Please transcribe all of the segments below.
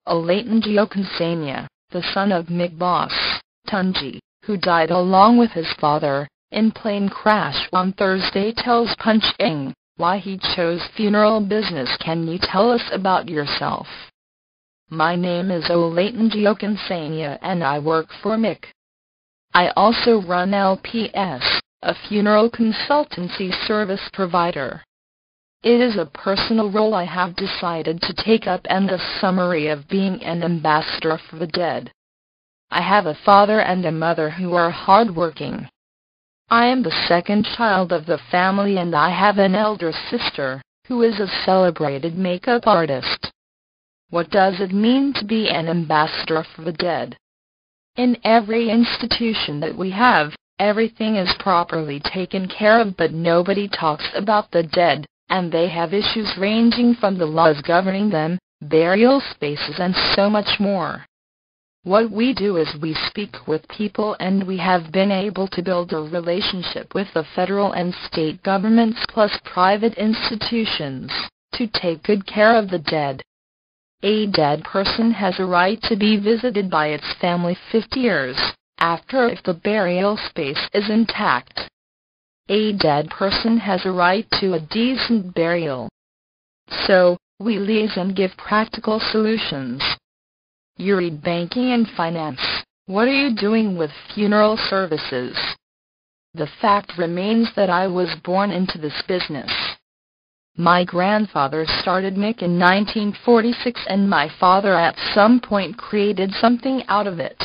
Olatunji Okusanya, the son of Boss Tunji, who died along with his father in plane crash on Thursday, tells PunchNG why he chose funeral business. Can you tell us about yourself? My name is Olatunji Okusanya and I work for MIC. I also run LPS, a funeral consultancy service provider. It is a personal role I have decided to take up and a summary of being an ambassador for the dead. I have a father and a mother who are hardworking. I am the second child of the family and I have an elder sister, who is a celebrated makeup artist. What does it mean to be an ambassador for the dead? In every institution that we have, everything is properly taken care of, but nobody talks about the dead, and they have issues ranging from the laws governing them, burial spaces and so much more. What we do is we speak with people, and we have been able to build a relationship with the federal and state governments plus private institutions, to take good care of the dead. A dead person has a right to be visited by its family 50 years after if the burial space is intact. A dead person has a right to a decent burial. So, we liaise and give practical solutions. You read banking and finance. What are you doing with funeral services? The fact remains that I was born into this business. My grandfather started MIC in 1946 and my father at some point created something out of it.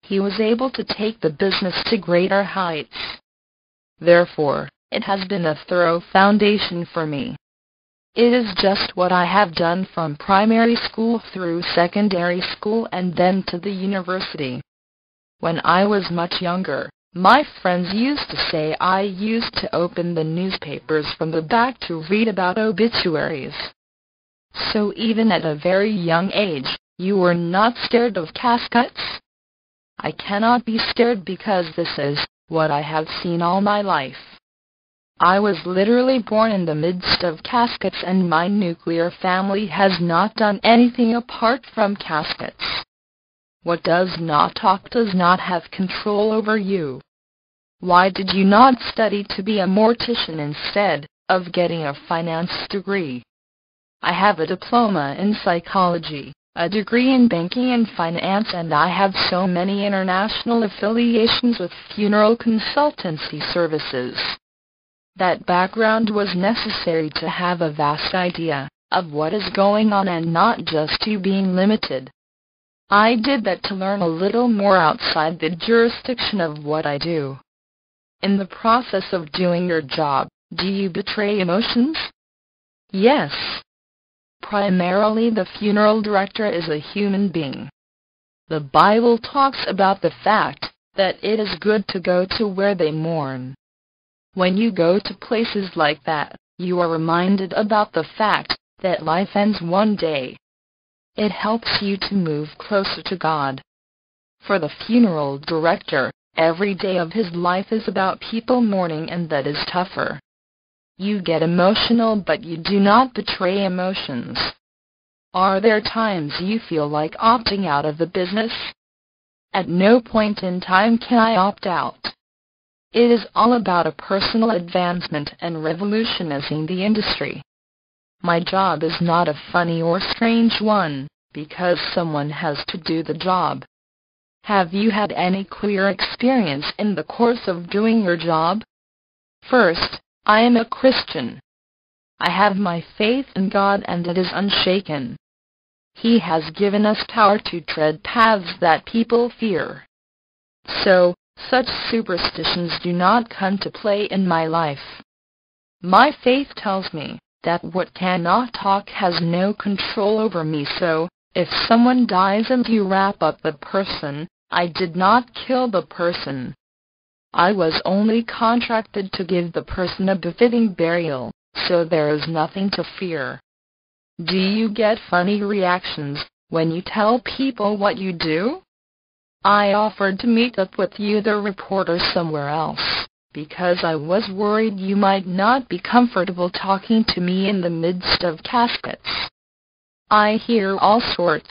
He was able to take the business to greater heights. Therefore, it has been a thorough foundation for me. It is just what I have done from primary school through secondary school and then to the university. When I was much younger, my friends used to say I used to open the newspapers from the back to read about obituaries. So even at a very young age, you were not scared of caskets? I cannot be scared because this is what I have seen all my life. I was literally born in the midst of caskets, and my nuclear family has not done anything apart from caskets. What does not talk does not have control over you. Why did you not study to be a mortician instead of getting a finance degree? I have a diploma in psychology, a degree in banking and finance, and I have so many international affiliations with funeral consultancy services. That background was necessary to have a vast idea of what is going on and not just to being limited. I did that to learn a little more outside the jurisdiction of what I do. In the process of doing your job, do you betray emotions? Yes. Primarily, the funeral director is a human being. The Bible talks about the fact that it is good to go to where they mourn. When you go to places like that, you are reminded about the fact that life ends one day. It helps you to move closer to God. For the funeral director, every day of his life is about people mourning, and that is tougher. You get emotional, but you do not betray emotions. Are there times you feel like opting out of the business? At no point in time can I opt out. It is all about a personal advancement and revolutionizing the industry. My job is not a funny or strange one, because someone has to do the job. Have you had any queer experience in the course of doing your job? First, I am a Christian. I have my faith in God, and it is unshaken. He has given us power to tread paths that people fear. So, such superstitions do not come to play in my life. My faith tells me that what cannot talk has no control over me, so, if someone dies and you wrap up the person, I did not kill the person. I was only contracted to give the person a befitting burial, so there is nothing to fear. Do you get funny reactions when you tell people what you do? I offered to meet up with you, the reporter, somewhere else, because I was worried you might not be comfortable talking to me in the midst of caskets. I hear all sorts.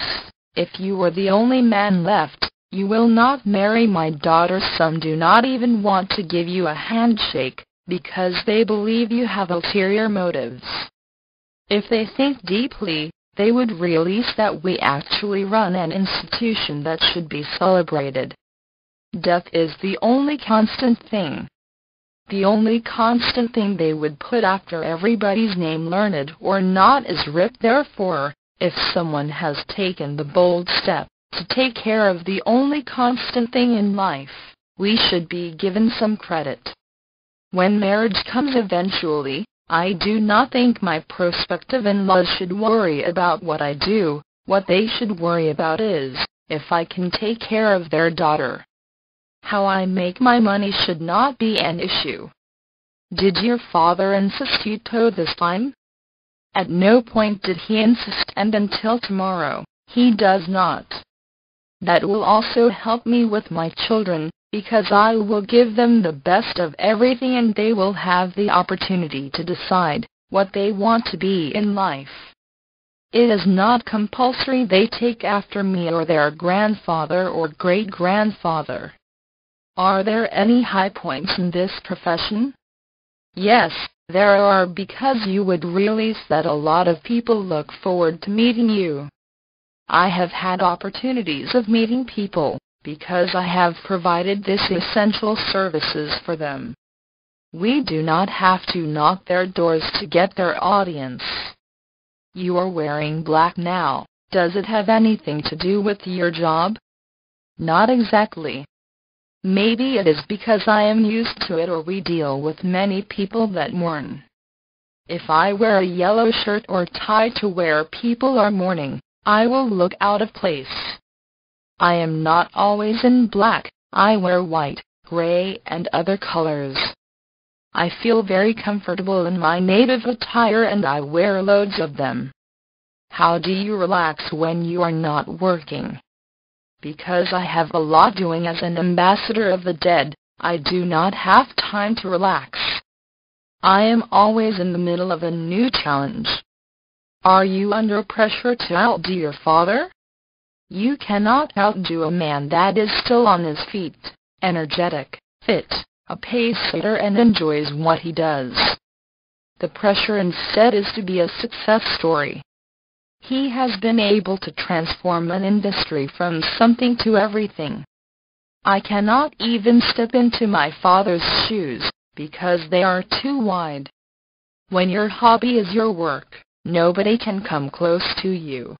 If you are the only man left, you will not marry my daughter. Some do not even want to give you a handshake, because they believe you have ulterior motives. If they think deeply, they would realize that we actually run an institution that should be celebrated. Death is the only constant thing. The only constant thing they would put after everybody's name, learned or not, is RIP. Therefore, if someone has taken the bold step to take care of the only constant thing in life, we should be given some credit. When marriage comes eventually, I do not think my prospective in-laws should worry about what I do. What they should worry about is if I can take care of their daughter. How I make my money should not be an issue. Did your father insist you toe this time? At no point did he insist, and until tomorrow, he does not. That will also help me with my children, because I will give them the best of everything and they will have the opportunity to decide what they want to be in life. It is not compulsory they take after me or their grandfather or great-grandfather. Are there any high points in this profession? Yes, there are, because you would realize that a lot of people look forward to meeting you. I have had opportunities of meeting people, because I have provided this essential services for them. We do not have to knock their doors to get their audience. You are wearing black now. Does it have anything to do with your job? Not exactly. Maybe it is because I am used to it, or we deal with many people that mourn. If I wear a yellow shirt or tie to where people are mourning, I will look out of place. I am not always in black. I wear white, gray, and other colors. I feel very comfortable in my native attire and I wear loads of them. How do you relax when you are not working? Because I have a lot doing as an ambassador of the dead, I do not have time to relax. I am always in the middle of a new challenge. Are you under pressure to outdo your father? You cannot outdo a man that is still on his feet, energetic, fit, a pace-setter, and enjoys what he does. The pressure instead is to be a success story. He has been able to transform an industry from something to everything. I cannot even step into my father's shoes, because they are too wide. When your hobby is your work, nobody can come close to you.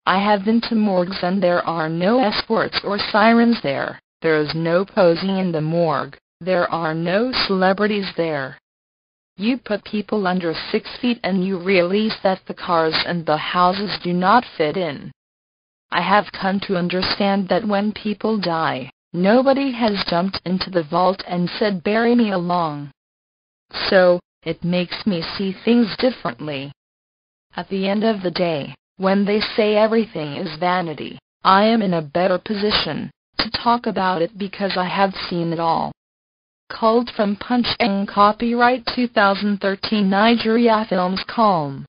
I have been to morgues and there are no escorts or sirens there. There is no posing in the morgue. There are no celebrities there. You put people under 6 feet and you realize that the cars and the houses do not fit in. I have come to understand that when people die, nobody has jumped into the vault and said, "Bury me along." So, it makes me see things differently. At the end of the day, when they say everything is vanity, I am in a better position to talk about it because I have seen it all. Culled from PunchNG, copyright 2013, Nigeria Films. Calm.